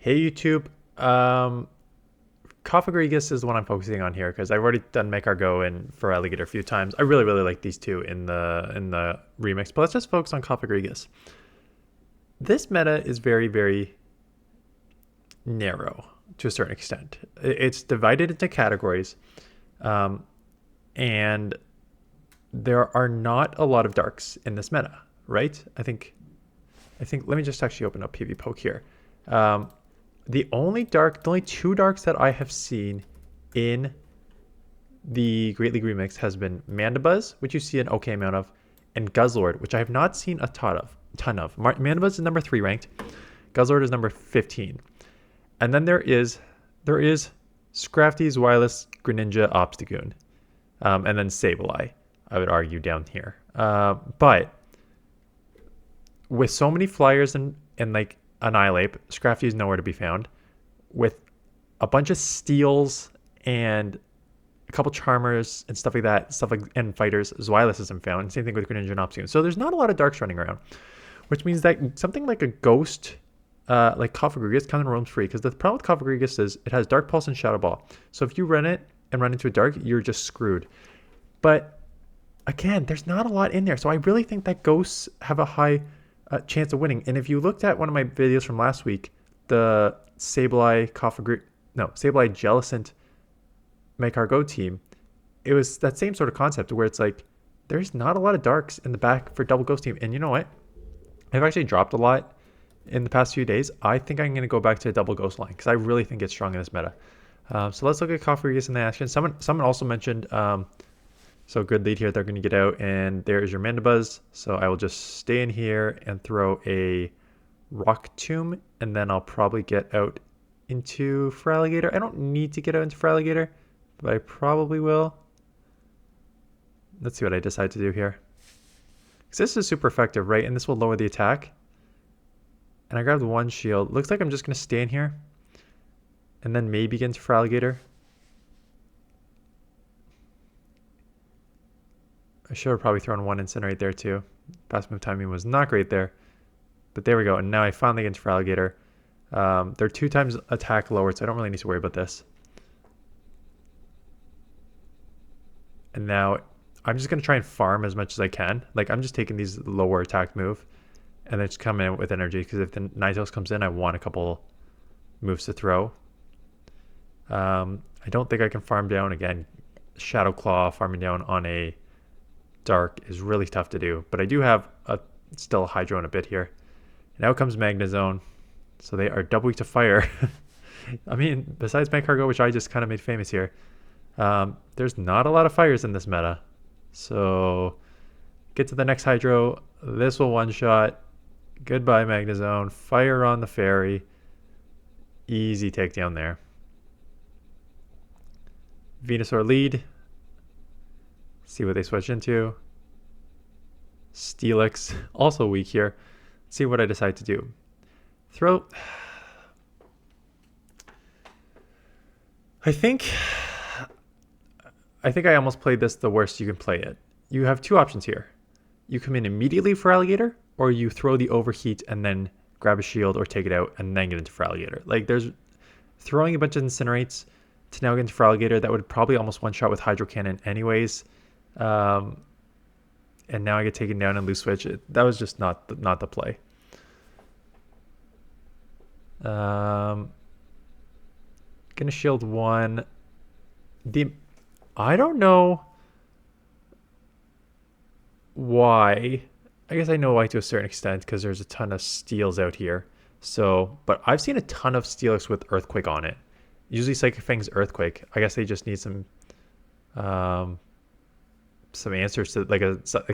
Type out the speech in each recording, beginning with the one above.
Hey YouTube, Cofagrigus is the one I'm focusing on here because I've already done Make Our Go and Feraligatr a few times. I really like these two in the remix, but let's just focus on Cofagrigus. This meta is very narrow to a certain extent. It's divided into categories, um, and there are not a lot of darks in this meta, right? I think. Let me just actually open up PV Poke here. Um, the only two darks that I have seen in the Great League Remix has been Mandibuzz, which you see an okay amount of, and Guzzlord, which I have not seen a ton of. Mandibuzz is number 3 ranked. Guzzlord is number 15. And then there is Scrafty's Wireless Greninja Obstagoon. And then Sableye, I would argue down here. But with so many flyers and like Annihilate, Scrafty is nowhere to be found. With a bunch of steals and a couple charmers and stuff like that, and fighters, Zweilous isn't found. Same thing with Greninja and Obstagoon. So there's not a lot of darks running around, which means that something like a ghost, like Cofagrigus, kind of roams free. Because the problem with Cofagrigus is it has Dark Pulse and Shadow Ball. So if you run it and run into a dark, you're just screwed. But again, there's not a lot in there. So I really think that ghosts have a high chance of winning. And if you looked at one of my videos from last week, the Sableye Jellicent Make Our Go team, it was that same sort of concept where it's like there's not a lot of darks in the back for double ghost team. And you know what? I've actually dropped a lot in the past few days. I think I'm going to go back to a double ghost line because I really think it's strong in this meta. So let's look at Cofagrigus in the action. Someone also mentioned so good lead here. They're going to get out, and there is your Mandibuzz. So I will just stay in here and throw a Rock Tomb, and then I'll probably get out into Feraligatr. I don't need to get out into Feraligatr, but I probably will. Let's see what I decide to do here. Because this is super effective, right? And this will lower the attack. And I grabbed one shield. Looks like I'm just going to stay in here. And then maybe get into Feraligatr. I should have probably thrown one Incinerate there too. Pass move timing was not great there. But there we go. And now I finally get into Feraligatr. They're 2 times attack lowered, so I don't really need to worry about this. And now I'm just going to try and farm as much as I can. Like, I'm just taking these lower attack move and then just come in with energy. Because if the Ninetales comes in, I want a couple moves to throw. I don't think I can farm down. Again, Shadow Claw farming down on a dark is really tough to do, but I do have still a Hydro and a bit here. Now comes Magnezone, so they are double weak to fire. I mean, besides Make Our Go, which I just kind of made famous here, there's not a lot of fires in this meta. So get to the next Hydro. This will one-shot. Goodbye, Magnezone. Fire on the Fairy. Easy takedown there. Venusaur lead. See what they switch into. Steelix, also weak here. Let's see what I decide to do. Throw. I think I almost played this the worst you can play it. You have 2 options here. You come in immediately for Alligator, or you throw the overheat and then grab a shield or take it out and then get into Feraligatr. Like, there's throwing a bunch of Incinerates to now get into Feraligatr that would probably almost one-shot with Hydro Cannon anyways. And now I get taken down and lose switch. That was just not the play. Gonna shield 1. I don't know why. I guess I know why to a certain extent because there's a ton of steals out here. So, but I've seen a ton of Steelix with Earthquake on it. Usually Psychic Fang's Earthquake. I guess they just need some answers to like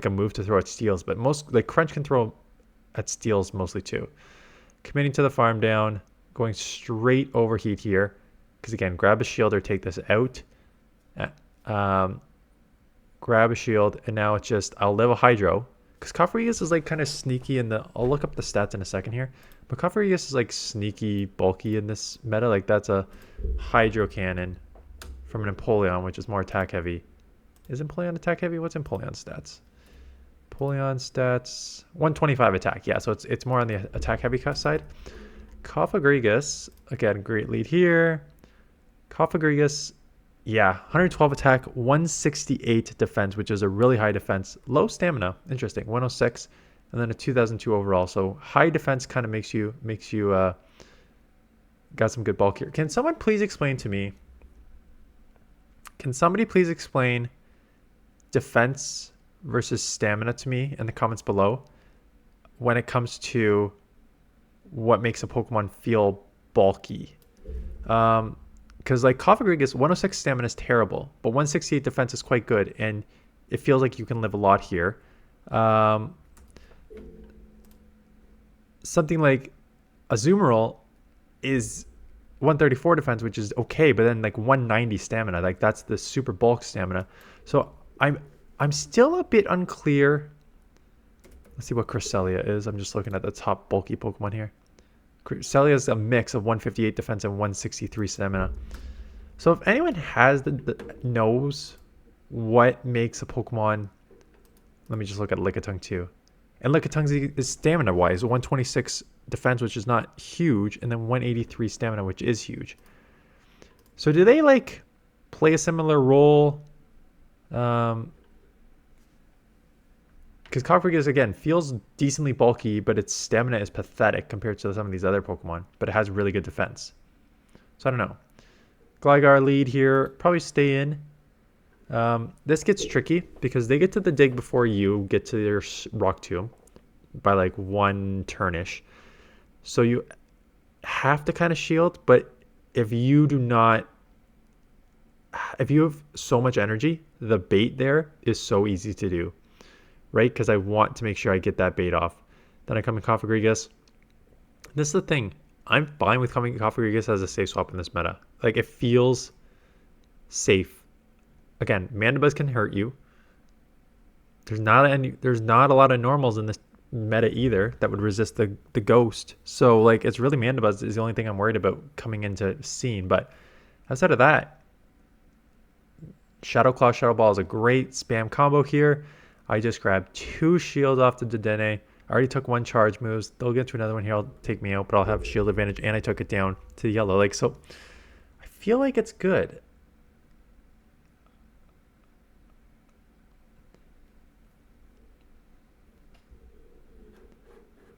a move to throw at steals, but most like Crunch can throw at steals mostly too. Committing to the farm down, going straight overheat here, because again, grab a shield or take this out. Grab a shield, and now it's just I'll live a Hydro, because Cofagrigus is like kind of sneaky in the. I'll look up the stats in a second here, but Cofagrigus is like sneaky, bulky in this meta. Like that's a Hydro Cannon from an Empoleon, which is more attack heavy. Is Empoleon attack heavy? What's Empoleon stats? Empoleon stats 125 attack. Yeah, so it's more on the attack heavy side. Cofagrigus, again, great lead here. Cofagrigus, yeah, 112 attack, 168 defense, which is a really high defense. Low stamina, interesting, 106, and then a 2002 overall. So high defense kind of makes you got some good bulk here. Can someone please explain to me? Can somebody please explain defense versus stamina to me in the comments below when it comes to what makes a Pokemon feel bulky? Because like Cofagrigus, 106 stamina is terrible, but 168 defense is quite good, and it feels like you can live a lot here. Something like Azumarill is 134 defense, which is okay, but then like 190 stamina, like that's the super bulk stamina. So I'm still a bit unclear. Let's see what Cresselia is. I'm just looking at the top bulky Pokemon here. Cresselia is a mix of 158 defense and 163 stamina. So if anyone has knows what makes a Pokemon, let me just look at Lickitung too. And Lickitung is stamina wise, 126 defense, which is not huge, and then 183 stamina, which is huge. So do they like play a similar role? Because Cofagrigus, again, feels decently bulky, but its stamina is pathetic compared to some of these other Pokemon, but it has really good defense. So I don't know. Gligar lead here, probably stay in. This gets tricky because they get to the dig before you get to your Rock Tomb by like one turnish. So you have to kind of shield, but if you have so much energy, the bait there is so easy to do, right? Because I want to make sure I get that bait off. Then I come in Cofagrigus. This is the thing. I'm fine with coming Cofagrigus as a safe swap in this meta. Like, it feels safe. Again, Mandibuzz can hurt you. There's not a lot of normals in this meta either that would resist the ghost. So like, it's really Mandibuzz is the only thing I'm worried about coming into scene. But outside of that, Shadow Claw, Shadow Ball is a great spam combo here. I just grabbed 2 shields off the Dedenne. I already took 1 charge moves. They'll get to another one here. I'll take me out, but I'll have shield advantage, and I took it down to the yellow. Like, so I feel like it's good.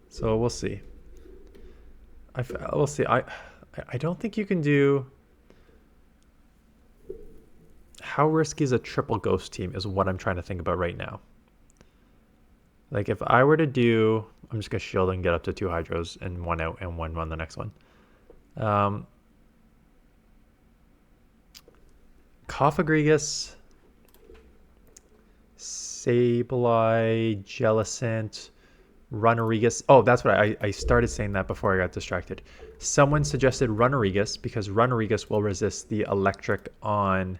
So we'll see. We'll see. I don't think you can do. How risky is a triple ghost team is what I'm trying to think about right now. Like, if I were to do, I'm just gonna shield and get up to 2 hydros and 1 out and 1 run the next one. Cofagrigus, Sableye, Jellicent, Runerigus. Oh, that's what I started saying that before I got distracted. Someone suggested Runerigus because Runerigus will resist the electric on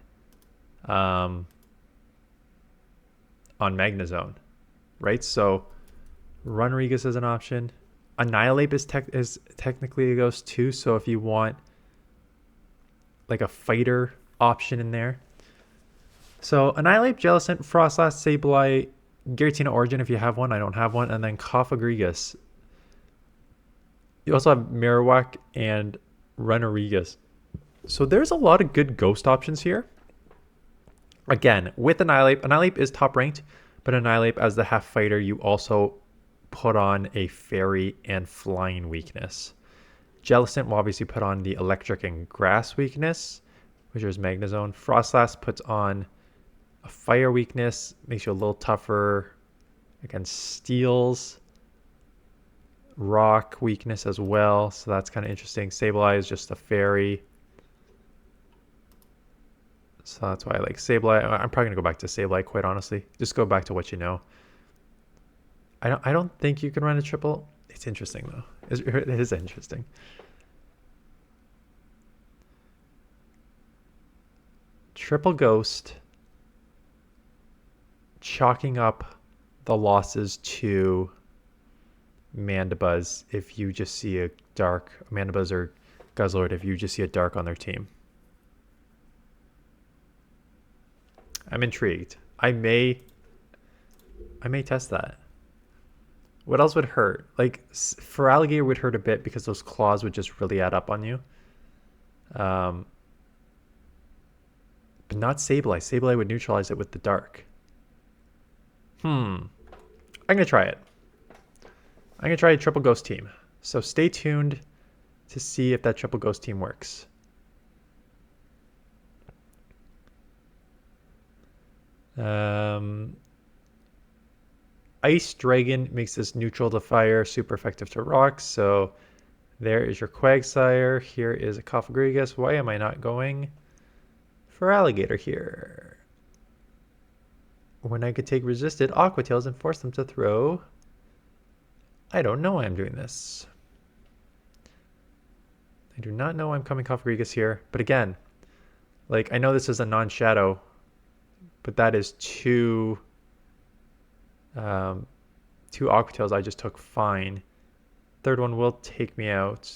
Magnezone, right? So Runerigus is an option. Annihilate is technically a ghost too. So if you want like a fighter option in there. So Annihilate, Jellicent, Frostlass, Sableye, Giratina Origin if you have one. I don't have one. And then Cofagrigus. You also have Marowak and Runerigus. So there's a lot of good ghost options here. Again, with Annihilate. Annihilate is top ranked, but Annihilate as the half fighter, you also put on a fairy and flying weakness. Jellicent will obviously put on the electric and grass weakness, which is Magnezone. Frostlass puts on a fire weakness, makes you a little tougher against steels. Rock weakness as well, so that's kind of interesting. Sableye is just a fairy, so that's why I like Sableye. I'm probably gonna go back to Sableye, quite honestly. Just go back to what you know. I don't think you can run a triple. It's interesting though. It is interesting. Triple ghost, chalking up the losses to Mandibuzz if you just see a dark, Mandibuzz or Guzzlord if you just see a dark on their team. I'm intrigued. I may test that. What else would hurt? Like Feraligatr would hurt a bit because those claws would just really add up on you. But not Sableye. Sableye would neutralize it with the dark. I'm going to try it. I'm going to try a triple ghost team. So stay tuned to see if that triple ghost team works. Ice Dragon makes this neutral to fire, super effective to rocks. So there is your Quagsire. Here is a Cofagrigus. Why am I not going Feraligatr here? When I could take resisted Aqua Tails and force them to throw. I don't know why I'm doing this. I do not know why I'm coming Cofagrigus here. But again, like I know this is a non-shadow, but that is two Aqua Tails I just took fine. Third one will take me out.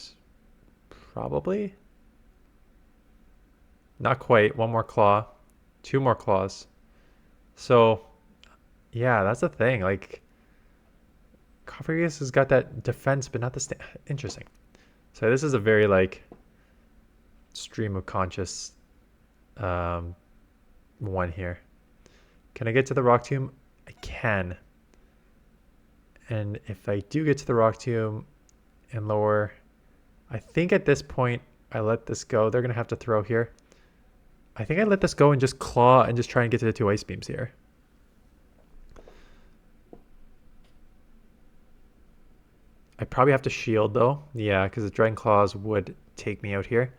Probably. Not quite. One more claw. Two more claws. So, yeah, that's the thing. Like, Cofagrigus has got that defense, but not the interesting. So this is a very, like, stream of conscious one here. Can I get to the Rock Tomb? I can. And if I do get to the Rock Tomb and lower, I think at this point I let this go. They're going to have to throw here. I think I let this go and just claw and just try and get to the two Ice Beams here. I probably have to shield though. Yeah, because the Dragon Claws would take me out here.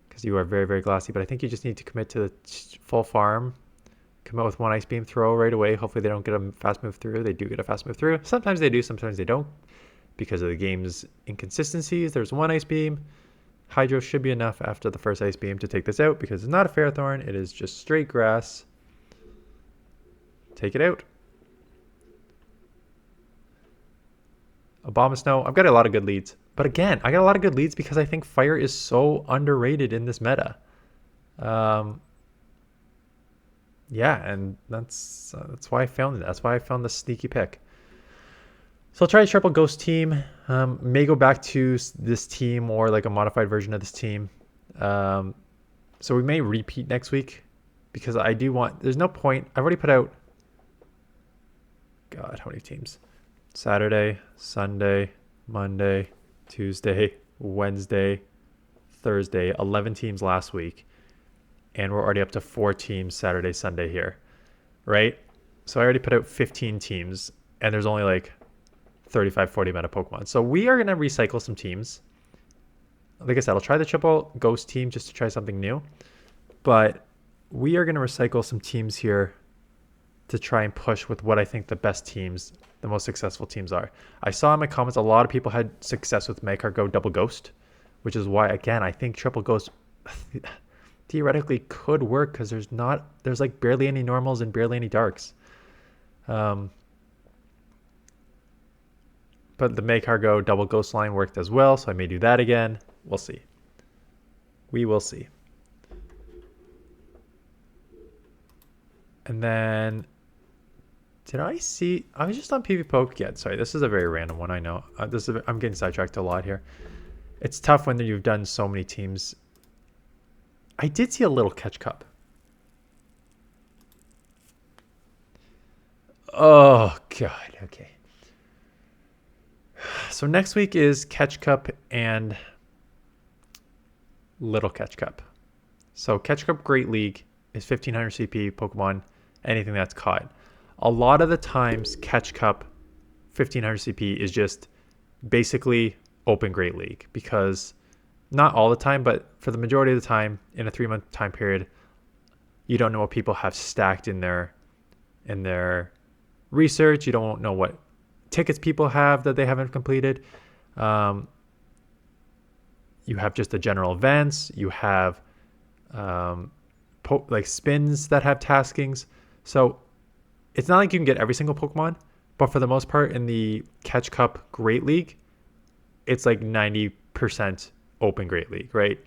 Because you are very, very glassy. But I think you just need to commit to the full farm. Come out with one Ice Beam, throw right away. Hopefully they don't get a fast move through. They do get a fast move through. Sometimes they do, sometimes they don't. Because of the game's inconsistencies, there's one Ice Beam. Hydro should be enough after the first Ice Beam to take this out because it's not a Ferrothorn. It is just straight grass. Take it out. Abomasnow. I've got a lot of good leads. But again, I got a lot of good leads because I think fire is so underrated in this meta. Yeah, and that's why I found it. That's why I found the sneaky pick. So I'll try a triple ghost team. May go back to this team or like a modified version of this team. So we may repeat next week because I do want. There's no point. I've already put out. God, how many teams? Saturday, Sunday, Monday, Tuesday, Wednesday, Thursday. 11 teams last week, and we're already up to 4 teams Saturday, Sunday here, right? So I already put out 15 teams, and there's only like 35, 40 meta Pokemon. So we are going to recycle some teams. Like I said, I'll try the triple ghost team just to try something new. But we are going to recycle some teams here to try and push with what I think the best teams, the most successful teams are. I saw in my comments a lot of people had success with Magikarp Go Double Ghost, which is why, again, I think triple ghost theoretically could work because there's like barely any normals and barely any darks. But the Magikarp Go Double Ghost line worked as well, so I may do that again. We'll see. We will see. And then, did I see? I was just on PV Poke yet. Sorry, this is a very random one. I know. I'm getting sidetracked a lot here. It's tough when you've done so many teams. I did see a little Catch Cup. Oh God. Okay. So next week is Catch Cup and Little Catch Cup. So Catch Cup Great League is 1500 CP Pokemon, anything that's caught. A lot of the times Catch Cup 1500 CP is just basically open Great League because not all the time, but for the majority of the time in a 3-month time period, you don't know what people have stacked in their research. You don't know what tickets people have that they haven't completed. You have just the general events. You have like spins that have taskings. So it's not like you can get every single Pokemon, but for the most part in the Catch Cup Great League, it's like 90% open Great League, right?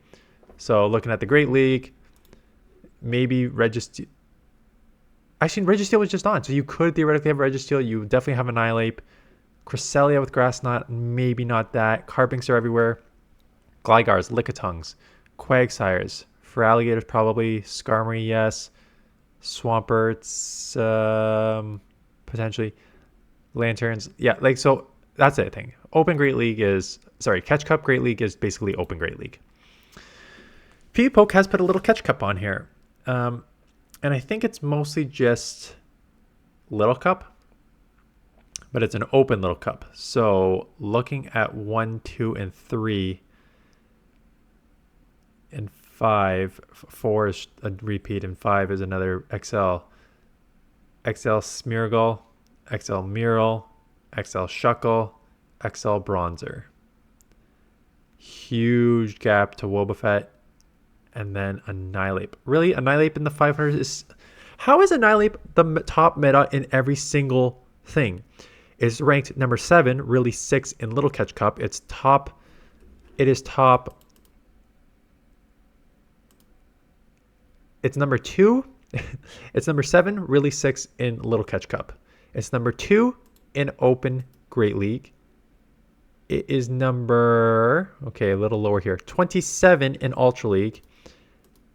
So looking at the Great League, maybe Registeel. Actually, Registeel was just on, so you could theoretically have Registeel. You definitely have Annihilate. Cresselia with Grass Knot, maybe not that. Carbinks are everywhere. Glygars, Lickitungs, Quagsires, Feraligatrs probably. Skarmory, yes. Swamperts, potentially. Lanterns, yeah, like, so that's the thing. Catch Cup Great League is basically Open Great League. PvPoke has put a little Catch Cup on here. And I think it's mostly just Little Cup, but it's an open Little Cup. So looking at 1, 2, and 3, and 5, 4 is a repeat, and 5 is another XL. XL Smeargle, XL Mural, XL Shuckle, XL Bronzer. Huge gap to Wobbuffet, and then Annihilape. Really, Annihilape in the 500 is... How is Annihilape the top meta in every single thing? It's ranked number 7, really 6 in Little Catch Cup. It is top... It's number 2. It's number 7, really 6 in Little Catch Cup. It's number 2 in Open Great League. It is number, okay, a little lower here, 27 in Ultra League.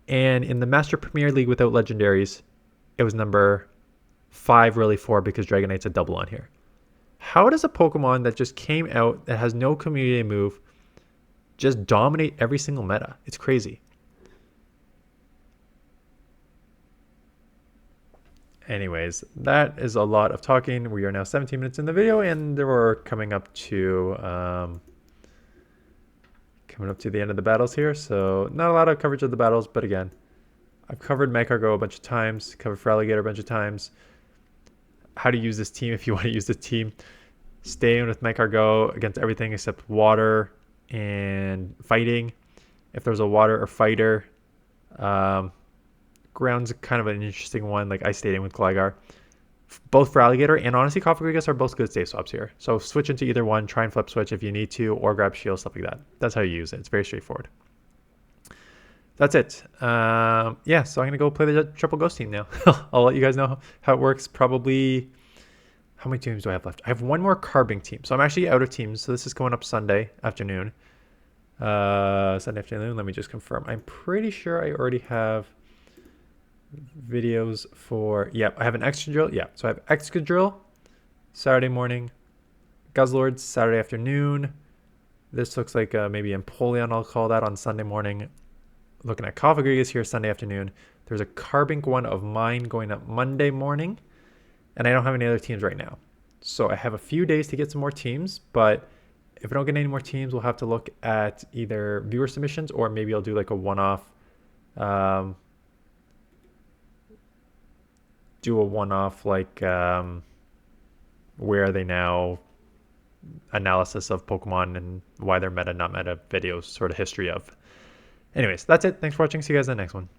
And in the Master Premier League without legendaries, it was number 5, really 4, because Dragonite's a double on here. How does a Pokemon that just came out, that has no community move, just dominate every single meta? It's crazy. Anyways, that is a lot of talking. We are now 17 minutes in the video, and we're coming up to the end of the battles here. So not a lot of coverage of the battles, but again, I've covered Go a bunch of times, covered Feraligatr a bunch of times. How to use this team if you want to use this team. Staying with Go against everything except water and fighting. If there's a water or fighter, ground's kind of an interesting one, like Ice Stadium with Gligar. Both Feraligatr and honestly Cofagrigus are both good save swaps here. So switch into either one, try and flip switch if you need to, or grab shield, stuff like that. That's how you use it. It's very straightforward. That's it. Yeah, so I'm going to go play the Triple Ghost team now. I'll let you guys know how it works. Probably, how many teams do I have left? I have one more Carbink team. So I'm actually out of teams. So this is going up Sunday afternoon. Let me just confirm. I'm pretty sure I already have videos for, I have an Excadrill. So I have Excadrill Saturday morning, Guzzlord Saturday afternoon. This looks like maybe Empoleon, I'll call that, on Sunday morning. Looking at Cofagrigus here Sunday afternoon. There's a Carbink one of mine going up Monday morning, and I don't have any other teams right now. So I have a few days to get some more teams, but if I don't get any more teams, we'll have to look at either viewer submissions, or maybe I'll do like a one-off like where are they now analysis of Pokemon and why they're meta, not meta videos, sort of history of. Anyways, that's it. Thanks for watching. See you guys in the next one.